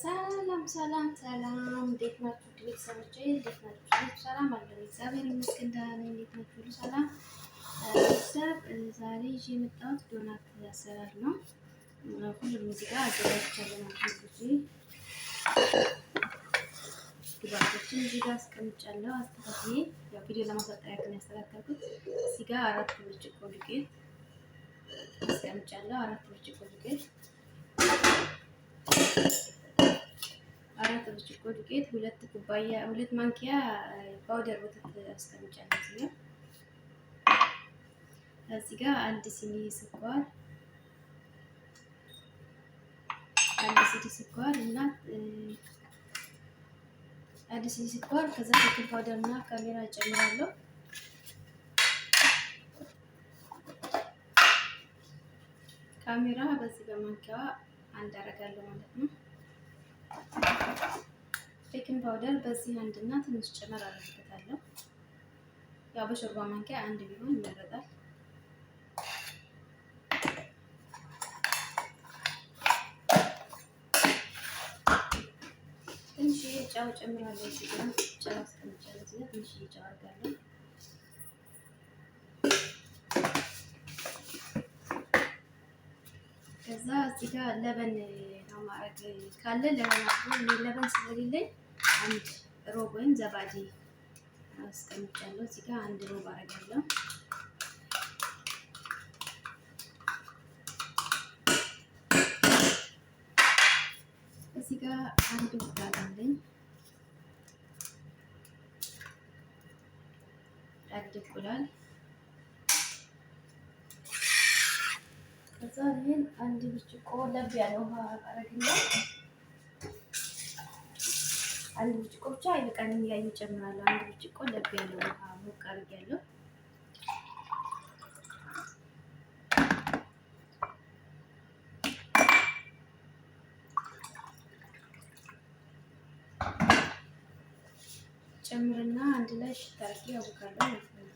ሰላም ሰላም ሰላም፣ እንዴት ናችሁ ቤተሰቦቼ? እንዴት ናችሁ? ሰላም አለው። እግዚአብሔር ይመስገን ደህና ነኝ። እንዴት ናችሁ? ሁሉ ሰላም ቤተሰብ። ዛሬ ይዤ የመጣሁት ዶናት አሰራር ነው። ሁሉም እዚህ ጋር አዘጋጅቻለሁ ማለት ነው። ግብአቶችን እዚህ ጋር አስቀምጫለሁ አስተካክዬ፣ ያው ቪዲዮ ለማሳጠር ያክል ያስተካከልኩት። እዚህ ጋር 4 ብርጭቆ ዱቄት አስቀምጫለሁ። 4 ብርጭቆ ዱቄት 4 ብርጭቆ ዱቄት፣ 2 ኩባያ 2 ማንኪያ ፓውደር ወተት አስቀምጫለሁ። እዚህ ጋር 1 ሲኒ ስኳር፣ 1 ሲኒ ስኳር እና 1 ሲኒ ስኳር፣ ከዛ ቤኪንግ ፓውደር እና ካሜራ እጨምራለሁ። ካሜራ በዚህ በማንኪያዋ አንድ አደርጋለሁ ማለት ነው። ቤኪንግ ፓውደር በዚህ አንድ እና ትንሽ ጨመር አደርግበታለሁ። ያው በሾርባ ማንኪያ አንድ ቢሆን ይመረጣል። ትንሽ ጨው ጨምራለሁ። እዚህ ጋር ጨው አስቀምጫለሁ። እዚህ ጋር ትንሽ ጨው አደርጋለሁ። ከዛ እዚህ ጋር ለበን ነው ማድረግ ካለ ለበን አድርጎ ለበን ስለሌለኝ አንድ ሮብ ወይም ዘባዲ አስቀምጫለሁ። እዚህ ጋር አንድ ሮብ አደርጋለሁ። እዚህ ጋር አንድ እንቁላል አለኝ። አንድ እንቁላል ከዛ ይሄን አንድ ብርጭቆ ለብ ያለ ውሃ አደርግና አንድ ብርጭቆ ብቻ አይበቃንም፣ እያየሁ እጨምራለሁ። አንድ ብርጭቆ ለብ ያለ ውሃ ሞቅ አድርጌያለሁ። ጨምርና አንድ ላይ ሽታ አድርጌ አቦካለሁ ማለት ነው።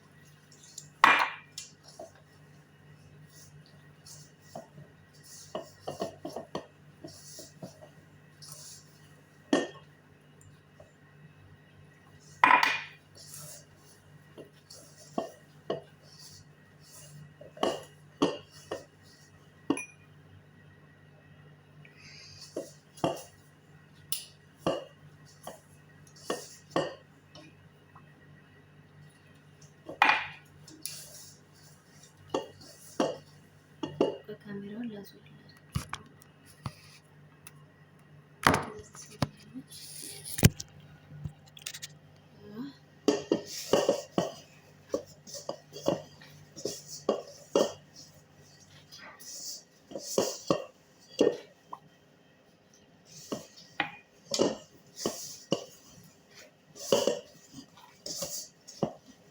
ካሜራውን ላዙርላችሁ።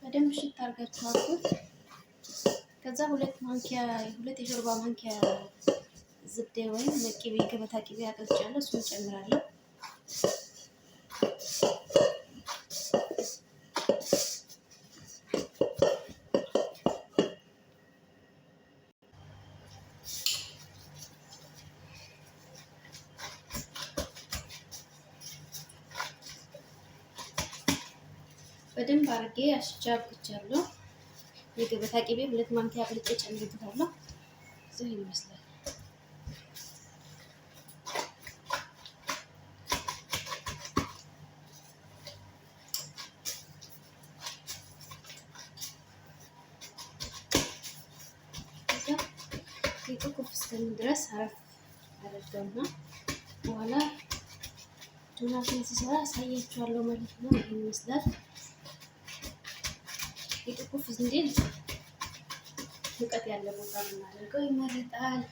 በደንብ ሽት አድርጋችሁ አድርጉት። ከዛ 2 የሾርባ ማንኪያ ዝብዴ ወይም ቅቤ ገበታ ቅቤ አጥልቻለሁ። እሱን ጨምራለሁ። በደንብ አድርጌ አሽቻ አብኩቻለሁ። የገበታ ቅቤ 2 ማንኪያ አብልጬ ጨምርበታለሁ። እዚህ ይመስላል። ከዛ ሊጡ ኩፍ እስከሚል ድረስ አረፍ አደርገውና በኋላ ዶናቱን ስሰራ አሳያችኋለሁ ማለት ነው። ይሄን ይመስላል። ሊጡ ኩፍ እንዲል ሙቀት ያለ ቦታ ብናደርገው ይመረጣል።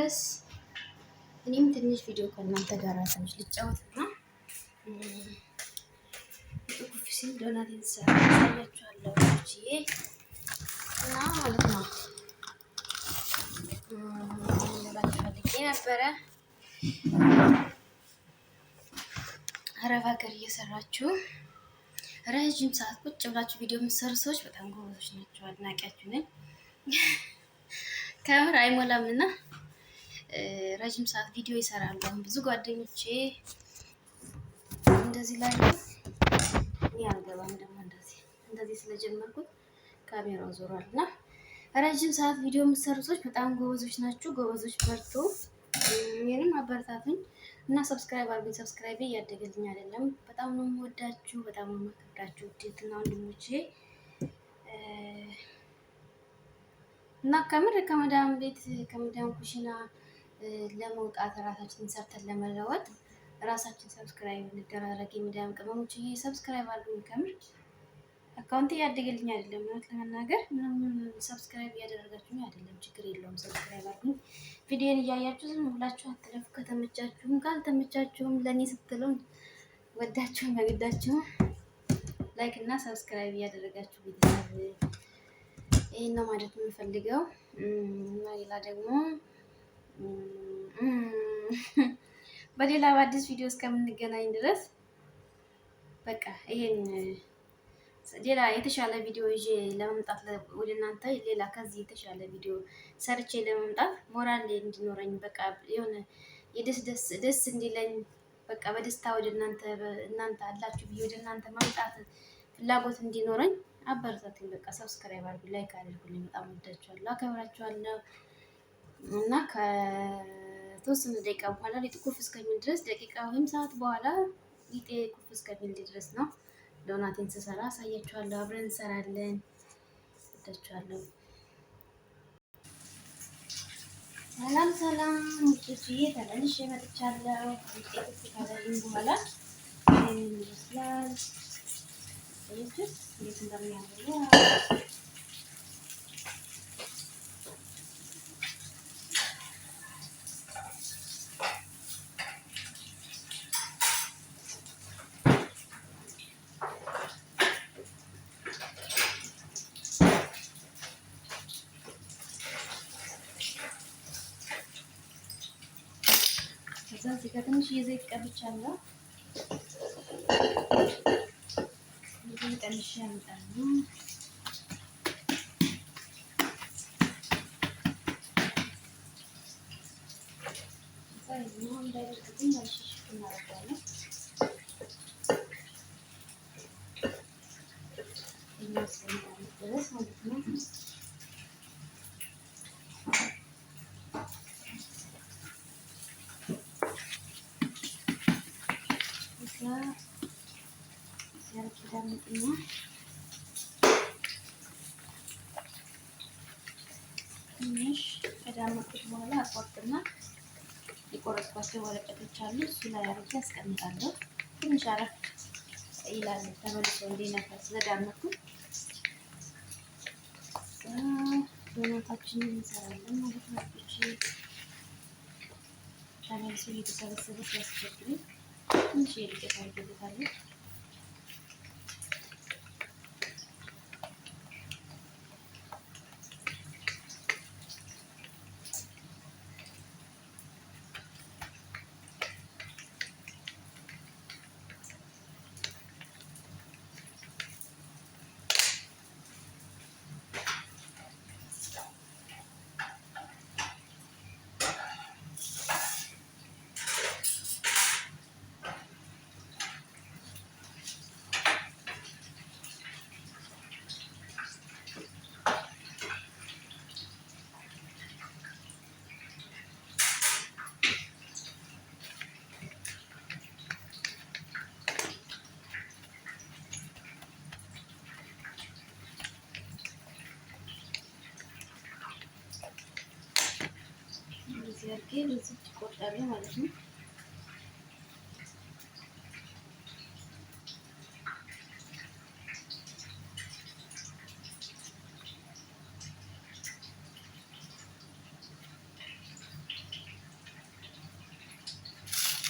ድረስ እኔም ትንሽ ቪዲዮ ከእናንተ ጋር ትንሽ ልጫወትና ኩፍ ሲል ዶናቴን ሳያችኋለሁ እና ማለት ነው ልላችሁ ፈልጌ ነበረ። አረብ ሀገር እየሰራችሁ ረዥም ሰዓት ቁጭ ብላችሁ ቪዲዮ የምትሰሩ ሰዎች በጣም ጎበዞች ናቸው። አድናቂያችሁ ነኝ። ከምር አይሞላም እና ረዥም ሰዓት ቪዲዮ ይሰራሉ። አሁን ብዙ ጓደኞቼ እንደዚህ ላይ እኔ አልገባም ደግሞ እንደዚህ ስለጀመርኩት ካሜራው ዞሯል እና ረዥም ሰዓት ቪዲዮ የምትሰሩ ሰዎች በጣም ጎበዞች ናችሁ። ጎበዞች በርቱ። እኔንም አበረታቱኝ እና ሰብስክራይብ አድርጉኝ። ሰብስክራይብ እያደገልኝ አይደለም። በጣም ነው የምወዳችሁ፣ በጣም ነው የማከብራችሁ ውዴትና ወንድሞቼ እና ከምር ከመዳም ቤት ከመዳም ኩሽና ለመውጣት ራሳችንን ሰርተን ለመለወጥ ራሳችን ሰብስክራይብ እንደራረግ። የመዳም ቅመሞች ሰብስክራይብ አድርጉኝ። ከምር አካውንት እያደገልኝ አይደለም። እውነት ለመናገር ምንም ሰብስክራይብ እያደረጋችሁኝ አይደለም። ችግር የለውም። ሰብስክራይብ አድርጉኝ። ቪዲዮን እያያችሁ ዝም ብላችሁ አትለፉ። ከተመቻችሁም ካልተመቻችሁም ለእኔ ስትሉም ወዳችሁም በግዳችሁም ላይክ እና ሰብስክራይብ እያደረጋችሁ ቤተሰብ ይሄን ነው ማለት የምፈልገው እና ሌላ ደግሞ በሌላ በአዲስ ቪዲዮ እስከምንገናኝ ድረስ በቃ ይሄን ሌላ የተሻለ ቪዲዮ ይዤ ለመምጣት ወደ እናንተ ሌላ ከዚህ የተሻለ ቪዲዮ ሰርቼ ለመምጣት ሞራል እንዲኖረኝ በቃ የሆነ ደስ እንዲለኝ በቃ በደስታ ወደ እናንተ አላችሁ ብዬ ወደ እናንተ መምጣት ፍላጎት እንዲኖረኝ አበረታቱኝ። በቃ ሰብስክራይብ አድርጉ፣ ላይክ አድርጉልኝ። በጣም ወዳችኋለሁ፣ አከብራችኋለሁ እና ከተወሰነ ደቂቃ በኋላ ሊጡ ኩፍ እስከሚል ድረስ ደቂቃ ወይም ሰዓት በኋላ ሊጤ ኩፍ እስከሚል ድረስ ነው ዶናቴን ስሰራ አሳያችኋለሁ። አብረን እንሰራለን። ወዳችኋለሁ። ሰላም ሰላም ውጭዬ ተመልሼ መጥቻለሁ። ሊጤ ኩፍ ካለልኝ በኋላ ይሄን ይመስላል። እንዴት እንደሚያምሩ እዚህ ጋር ትንሽ የዘይት ቀብቻለሁ። ይሄን ቀንሼ አመጣለሁ። ነው እንዳይደርቅብኝ መልሽሽ እናደርጋለን። ይመስለኛል ድረስ ማለት ነው። ትንሽ ከዳመጥኩት በኋላ አቆርጥና የቆረጥኳቸው ወረቀቶች አሉ። እሱ ላይ አድርጌ አስቀምጣለሁ። ትንሽ አረፍ ይላል ተመልሶ እንዲነፋ ስለዳመጥኩት ዶናታችንን እንሰራለን ማለት ነው። ተመልሶ እየተሰበሰበ ሲያስቸግረኝ ትንሽ የዱቄት አድርጌበታለሁ። እንደዚህ አድርጌ በዚህ ቆርጣለሁ ማለት ነው።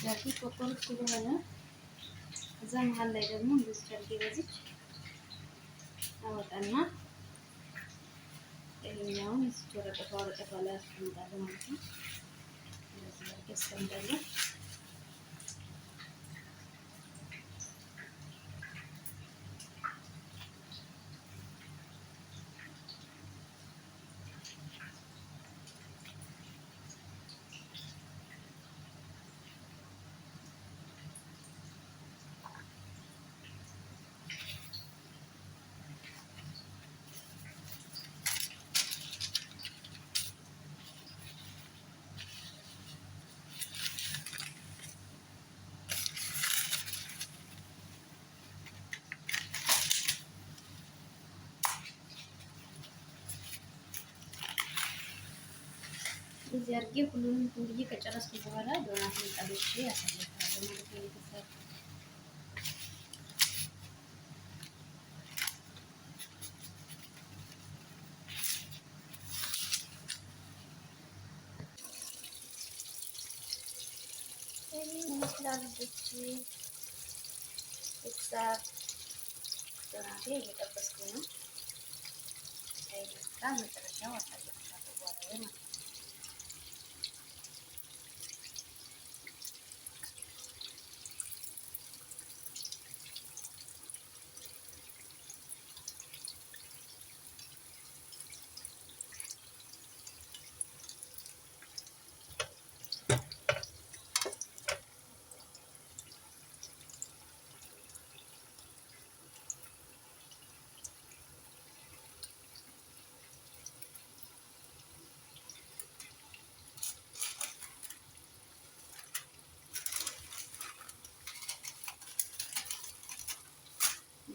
አድርጌ ቆርቆሮች ስለሆነ እዛ መሀል ላይ ደግሞ እንደዚህ አድርጌ በዚች አወጣና ይሄኛውን እዚህ ወረቀቷ ላይ አስቀምጣለሁ ማለት ነው። እንደዚህ አድርጌ አስቀምጣለሁ። እዚህ አድርጌ ሁሉንም ሁሉ ከጨረስኩ በኋላ ዶናቱን ጠብሼ ያሳያችኋለሁ ማለት ነው። ቤተሰብ ይመስላል ልጆች። ቤተሰብ ዶናቴ እየጠበስኩኝ ነው። ይመስላል መጨረሻው አሳያችኋለሁ በኋላ ማለት ነው።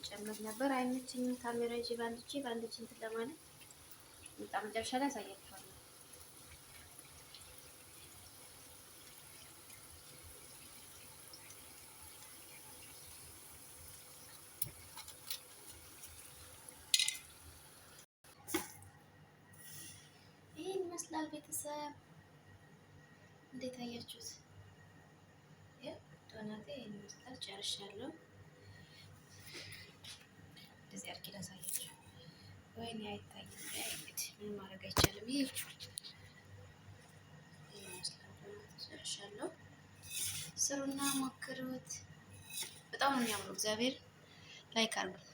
ጨምር ነበር አይመችኝም። ካሜራ ይዤ በአንድ እጅ እንትን ለማለት በጣም መጨረሻ ላይ አሳያችኋለሁ። ይሄን ይመስላል ቤተሰብ። እንዴት አያችሁት? ዶናቴ ይሄን ይመስላል። ጨርሻለሁ። እንደዚህ አድርጌ ላሳያችሁ። ወይኔ አይታይም። እንግዲህ ምን ማድረግ አይቻልም። ይሄ ይመስላል። ጨርሻለሁ። ስሩና ሞክሩት። በጣም ነው የሚያምረው። እግዚአብሔር ላይክ አድርጉ።